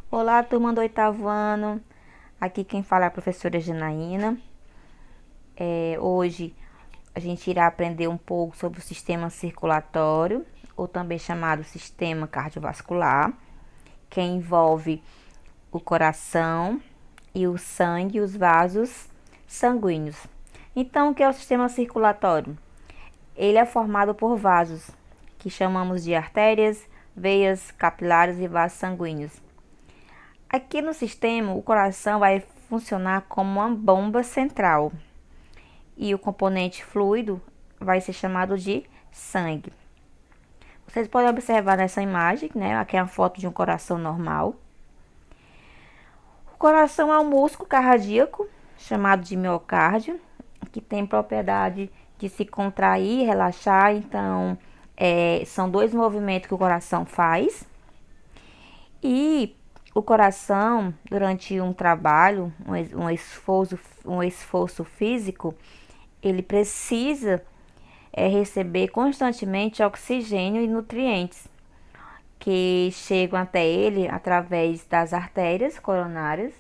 Olá, turma do oitavo ano. Aqui quem fala é a professora Janaína. Hoje a gente irá aprender um pouco sobre o sistema circulatório, ou também chamado sistema cardiovascular, que envolve o coração e o sangue e os vasos sanguíneos. Então, o que é o sistema circulatório? Ele é formado por vasos, que chamamos de artérias, veias, capilares e vasos sanguíneos. Aqui no sistema, o coração vai funcionar como uma bomba central e o componente fluido vai ser chamado de sangue. Vocês podem observar nessa imagem, né? Aqui é uma foto de um coração normal. O coração é um músculo cardíaco chamado de miocárdio, que tem propriedade de se contrair e relaxar. Então, são dois movimentos que o coração faz. E o coração, durante um trabalho, um esforço físico, ele precisa receber constantemente oxigênio e nutrientes que chegam até ele através das artérias coronárias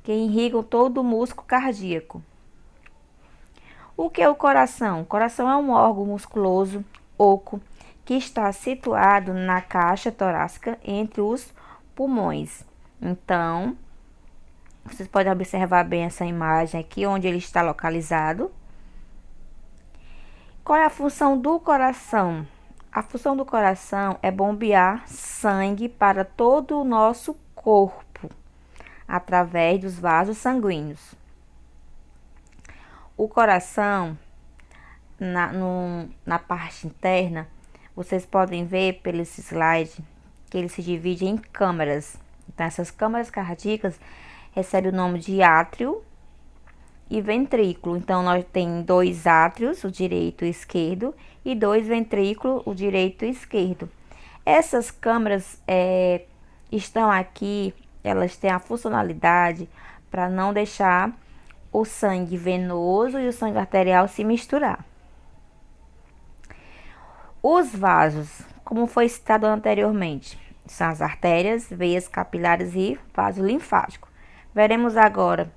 que irrigam todo o músculo cardíaco. O que é o coração? O coração é um órgão musculoso oco que está situado na caixa torácica entre os pulmões. Então, vocês podem observar bem essa imagem aqui, onde ele está localizado. Qual é a função do coração? A função do coração é bombear sangue para todo o nosso corpo, através dos vasos sanguíneos. O coração, na parte interna, vocês podem ver pelo slide que ele se divide em câmaras. Então, essas câmaras cardíacas recebem o nome de átrio e ventrículo. Então, nós temos dois átrios, o direito e o esquerdo, e dois ventrículos, o direito e o esquerdo. Essas câmaras estão aqui, elas têm a funcionalidade para não deixar o sangue venoso e o sangue arterial se misturar. Os vasos, como foi citado anteriormente, são as artérias, veias capilares e vaso linfático. Veremos agora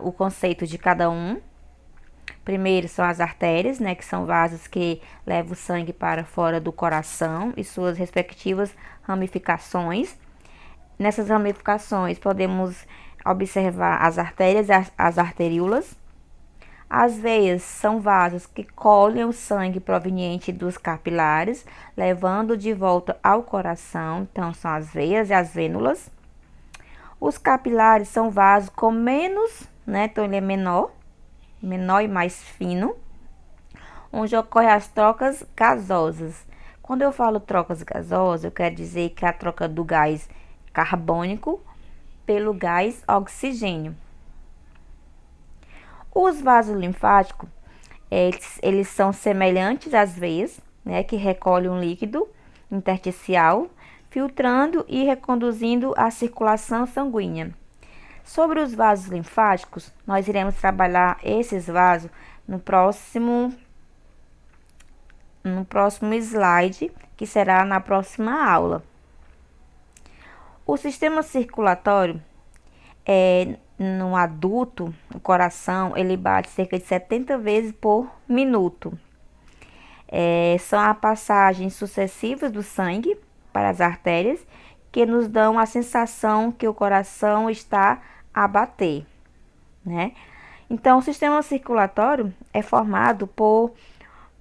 o conceito de cada um. Primeiro são as artérias, né, que são vasos que levam o sangue para fora do coração e suas respectivas ramificações. Nessas ramificações podemos observar as artérias e as arteríolas. As veias são vasos que colhem o sangue proveniente dos capilares, levando de volta ao coração. Então, são as veias e as vênulas. Os capilares são vasos com menos, né? Então, ele é menor e mais fino, onde ocorrem as trocas gasosas. Quando eu falo trocas gasosas, eu quero dizer que é a troca do gás carbônico pelo gás oxigênio. Os vasos linfáticos, eles são semelhantes às veias, né, que recolhem um líquido intersticial, filtrando e reconduzindo a circulação sanguínea. Sobre os vasos linfáticos, nós iremos trabalhar esses vasos no próximo slide, que será na próxima aula. O sistema circulatório no adulto, o coração, ele bate cerca de 70 vezes por minuto. São as passagens sucessivas do sangue para as artérias que nos dão a sensação que o coração está a bater, né? Então, o sistema circulatório é formado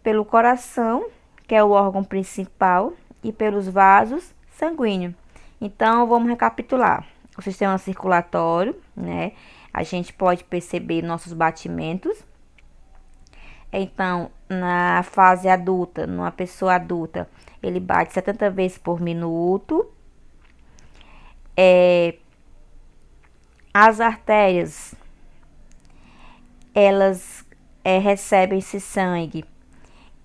pelo coração, que é o órgão principal, e pelos vasos sanguíneos. Então, vamos recapitular. O sistema circulatório, né? A gente pode perceber nossos batimentos. Então, na fase adulta, numa pessoa adulta, ele bate 70 vezes por minuto. As artérias, elas recebem esse sangue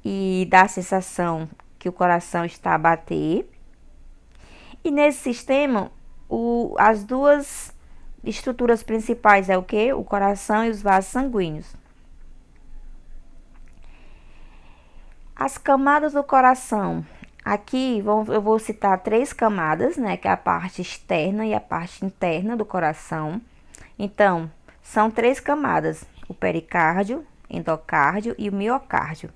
e dá a sensação que o coração está a bater. E nesse sistema, as duas estruturas principais é o que? O coração e os vasos sanguíneos. As camadas do coração. Aqui eu vou citar três camadas, né? Que é a parte externa e a parte interna do coração. Então, são três camadas: o pericárdio, endocárdio e o miocárdio.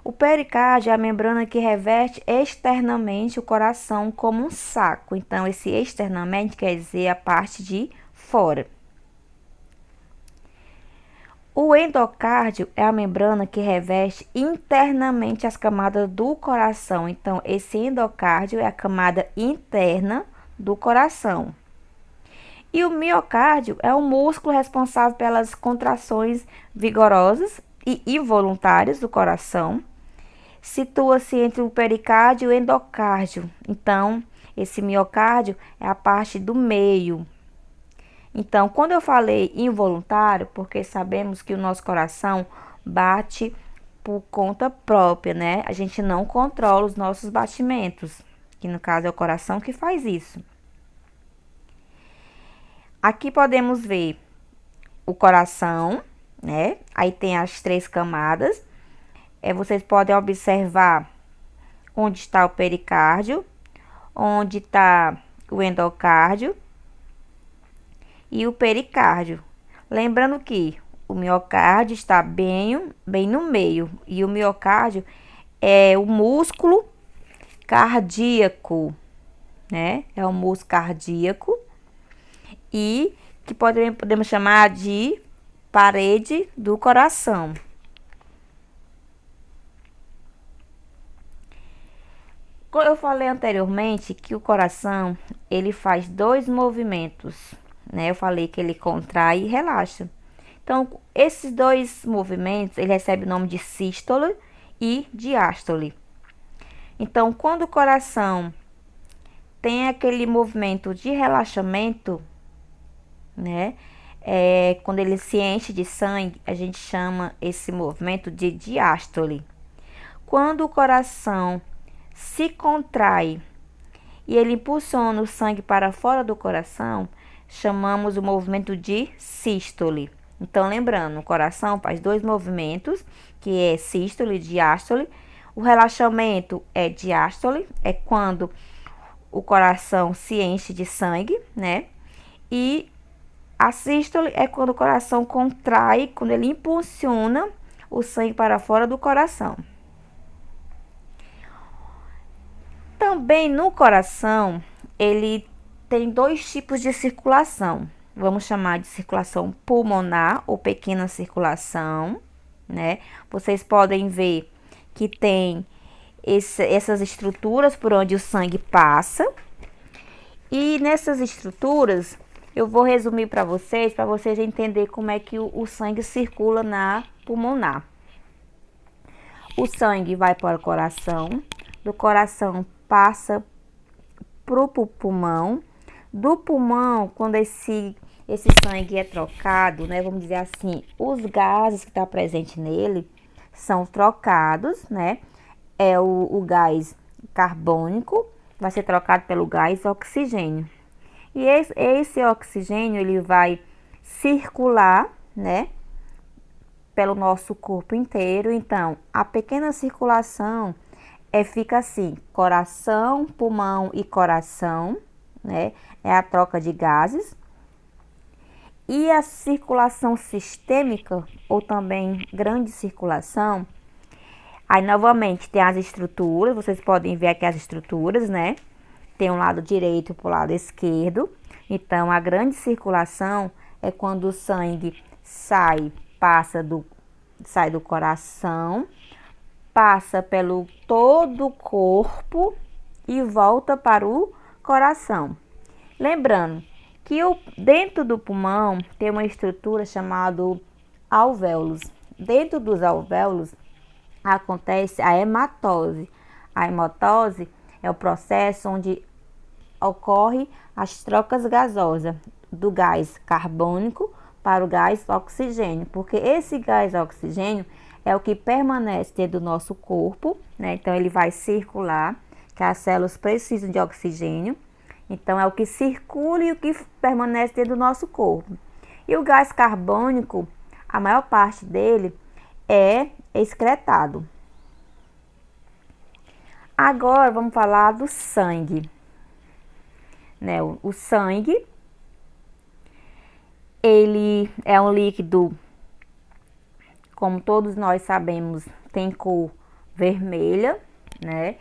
O pericárdio é a membrana que reveste externamente o coração como um saco. Então, esse externamente quer dizer a parte de fora. O endocárdio é a membrana que reveste internamente as camadas do coração. Então, esse endocárdio é a camada interna do coração. E o miocárdio é o músculo responsável pelas contrações vigorosas e involuntárias do coração. Situa-se entre o pericárdio e o endocárdio. Então, esse miocárdio é a parte do meio. Então, quando eu falei involuntário, porque sabemos que o nosso coração bate por conta própria, né? A gente não controla os nossos batimentos, que no caso é o coração que faz isso. Aqui podemos ver o coração, né? Aí tem as três camadas. Vocês podem observar onde está o pericárdio, onde está o endocárdio e o pericárdio. Lembrando que o miocárdio está bem no meio e o miocárdio é o músculo cardíaco, né? É o músculo cardíaco e que podemos chamar de parede do coração. Eu falei anteriormente que o coração, ele faz dois movimentos, né? Eu falei que ele contrai e relaxa. Então, esses dois movimentos, ele recebe o nome de sístole e diástole. Então, quando o coração tem aquele movimento de relaxamento, né? Quando ele se enche de sangue, a gente chama esse movimento de diástole. Quando o coração se contrai e ele impulsiona o sangue para fora do coração, chamamos o movimento de sístole. Então, lembrando, o coração faz dois movimentos, que é sístole e diástole. O relaxamento é diástole, é quando o coração se enche de sangue, né? E a sístole é quando o coração contrai, quando ele impulsiona o sangue para fora do coração. Também no coração, ele tem dois tipos de circulação. Vamos chamar de circulação pulmonar ou pequena circulação, né? Vocês podem ver que tem essas estruturas por onde o sangue passa. E nessas estruturas, eu vou resumir para vocês entenderem como é que o sangue circula na pulmonar. O sangue vai para o coração, do coração passa para o pulmão, do pulmão, quando esse sangue é trocado, né, vamos dizer assim, os gases que estão presentes nele são trocados, né, o gás carbônico vai ser trocado pelo gás oxigênio. E esse oxigênio, ele vai circular, né, pelo nosso corpo inteiro. Então, a pequena circulação fica assim, coração, pulmão e coração, né? É a troca de gases. E a circulação sistêmica, ou também grande circulação, aí novamente tem as estruturas, vocês podem ver aqui as estruturas, né? Tem um lado direito para o lado esquerdo. Então, a grande circulação é quando o sangue sai do coração, passa pelo todo o corpo e volta para o coração. Lembrando que dentro do pulmão tem uma estrutura chamada alvéolos. Dentro dos alvéolos acontece a hematose. A hematose é o processo onde ocorre as trocas gasosas do gás carbônico para o gás oxigênio, porque esse gás oxigênio é o que permanece dentro do nosso corpo, né? Então ele vai circular, que as células precisam de oxigênio, então é o que circula e o que permanece dentro do nosso corpo. E o gás carbônico, a maior parte dele é excretado. Agora vamos falar do sangue, né? O sangue, ele é um líquido, como todos nós sabemos, tem cor vermelha, né?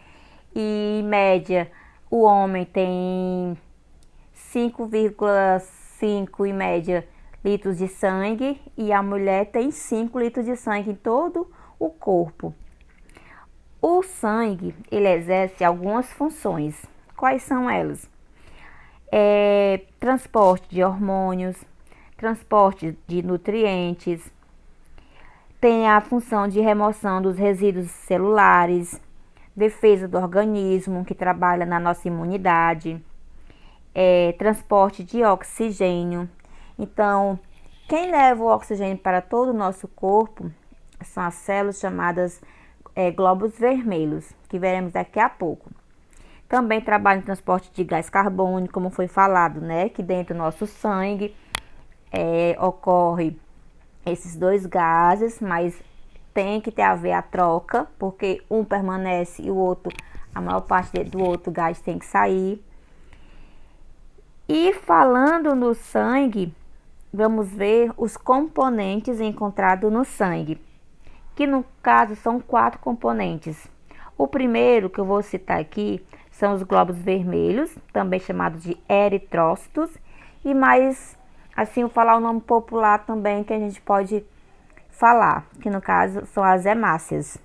E em média, o homem tem 5,5 em média litros de sangue e a mulher tem 5 litros de sangue em todo o corpo. O sangue, ele exerce algumas funções. Quais são elas? Transporte de hormônios, transporte de nutrientes, tem a função de remoção dos resíduos celulares, defesa do organismo, que trabalha na nossa imunidade, transporte de oxigênio. Então, quem leva o oxigênio para todo o nosso corpo são as células chamadas glóbulos vermelhos, que veremos daqui a pouco. Também trabalha no transporte de gás carbônico, como foi falado, né? Que dentro do nosso sangue ocorre esses dois gases, mas tem que ter a ver a troca, porque um permanece e o outro, a maior parte do outro gás tem que sair. E falando no sangue, vamos ver os componentes encontrados no sangue, que no caso são 4 componentes. O primeiro que eu vou citar aqui são os glóbulos vermelhos, também chamados de eritrócitos, e mais assim, eu vou falar o nome popular também que a gente pode falar, que no caso são as hemácias.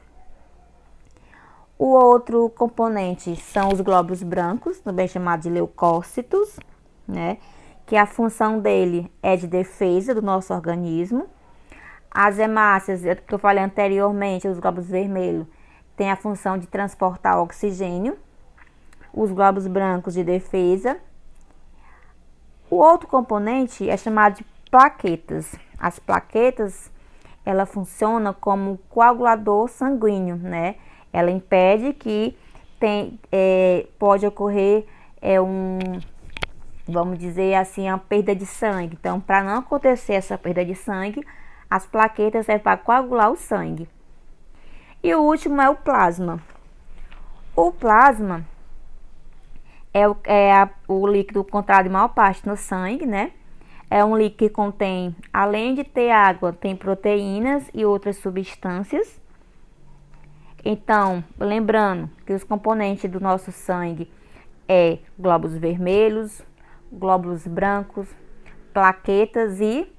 O outro componente são os glóbulos brancos, também chamados de leucócitos, né? Que a função dele é de defesa do nosso organismo. As hemácias, que eu falei anteriormente, os glóbulos vermelhos, têm a função de transportar oxigênio. Os glóbulos brancos de defesa. O outro componente é chamado de plaquetas. As plaquetas, ela funciona como coagulador sanguíneo, né? Ela impede que pode ocorrer vamos dizer assim, a perda de sangue. Então, para não acontecer essa perda de sangue, as plaquetas servem para coagular o sangue. E o último é o plasma. O plasma o líquido encontrado em maior parte no sangue, né? É um líquido que contém, além de ter água, tem proteínas e outras substâncias. Então, lembrando que os componentes do nosso sangue glóbulos vermelhos, glóbulos brancos, plaquetas e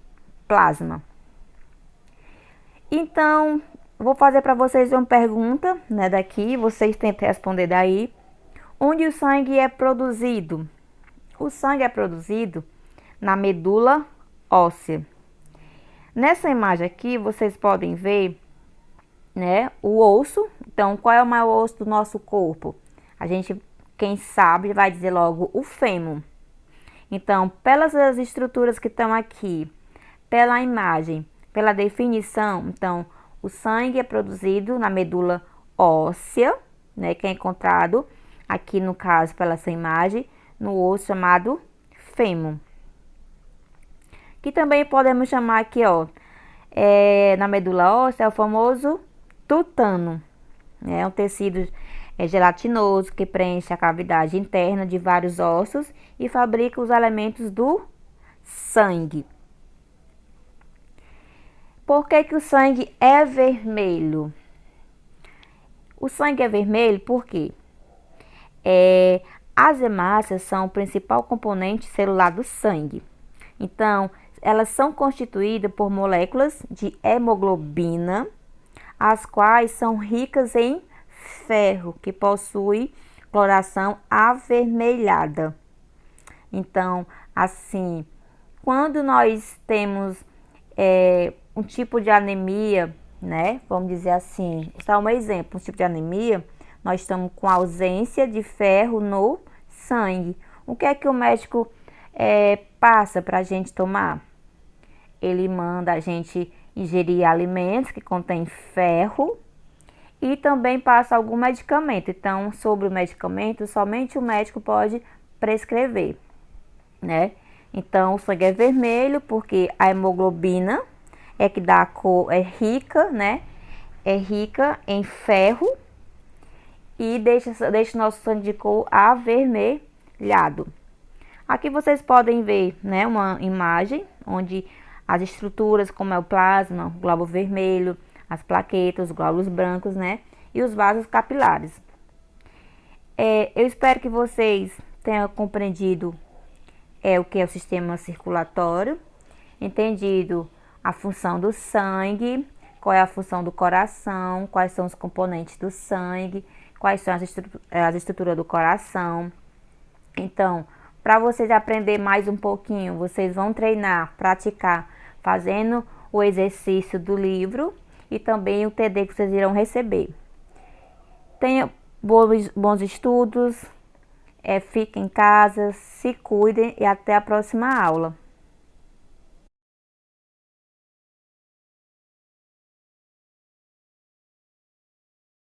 plasma. Então, vou fazer para vocês uma pergunta, né, daqui, vocês tentem responder daí. Onde o sangue é produzido? O sangue é produzido na medula óssea. Nessa imagem aqui, vocês podem ver, né, o osso. Então, qual é o maior osso do nosso corpo? A gente, quem sabe, vai dizer logo o fêmur. Então, pelas estruturas que estão aqui, pela imagem, pela definição, então, o sangue é produzido na medula óssea, né, que é encontrado aqui no caso, pela essa imagem, no osso chamado fêmur. Que também podemos chamar aqui, ó, na medula óssea, é o famoso tutano. É um tecido gelatinoso que preenche a cavidade interna de vários ossos e fabrica os elementos do sangue. Por que que o sangue é vermelho? O sangue é vermelho porque as hemácias são o principal componente celular do sangue. Então, elas são constituídas por moléculas de hemoglobina, as quais são ricas em ferro, que possui coloração avermelhada. Então, assim, quando nós temos um tipo de anemia, né? Vamos dizer assim, só um exemplo, um tipo de anemia, nós estamos com ausência de ferro no sangue. O que é que o médico passa para a gente tomar? Ele manda a gente ingerir alimentos que contêm ferro e também passa algum medicamento. Então, sobre o medicamento, somente o médico pode prescrever, né? Então, o sangue é vermelho porque a hemoglobina que dá a cor, é rica, né? É rica em ferro e deixa o nosso sangue de cor avermelhado. Aqui vocês podem ver, né, uma imagem onde as estruturas, como é o plasma, o glóbulo vermelho, as plaquetas, os glóbulos brancos, né, e os vasos capilares. Eu espero que vocês tenham compreendido o que é o sistema circulatório, entendido a função do sangue, qual é a função do coração, quais são os componentes do sangue, quais são as estruturas do coração. Então, para vocês aprender mais um pouquinho, vocês vão treinar, praticar, fazendo o exercício do livro e também o TD que vocês irão receber. Tenham bons estudos, fiquem em casa, se cuidem e até a próxima aula.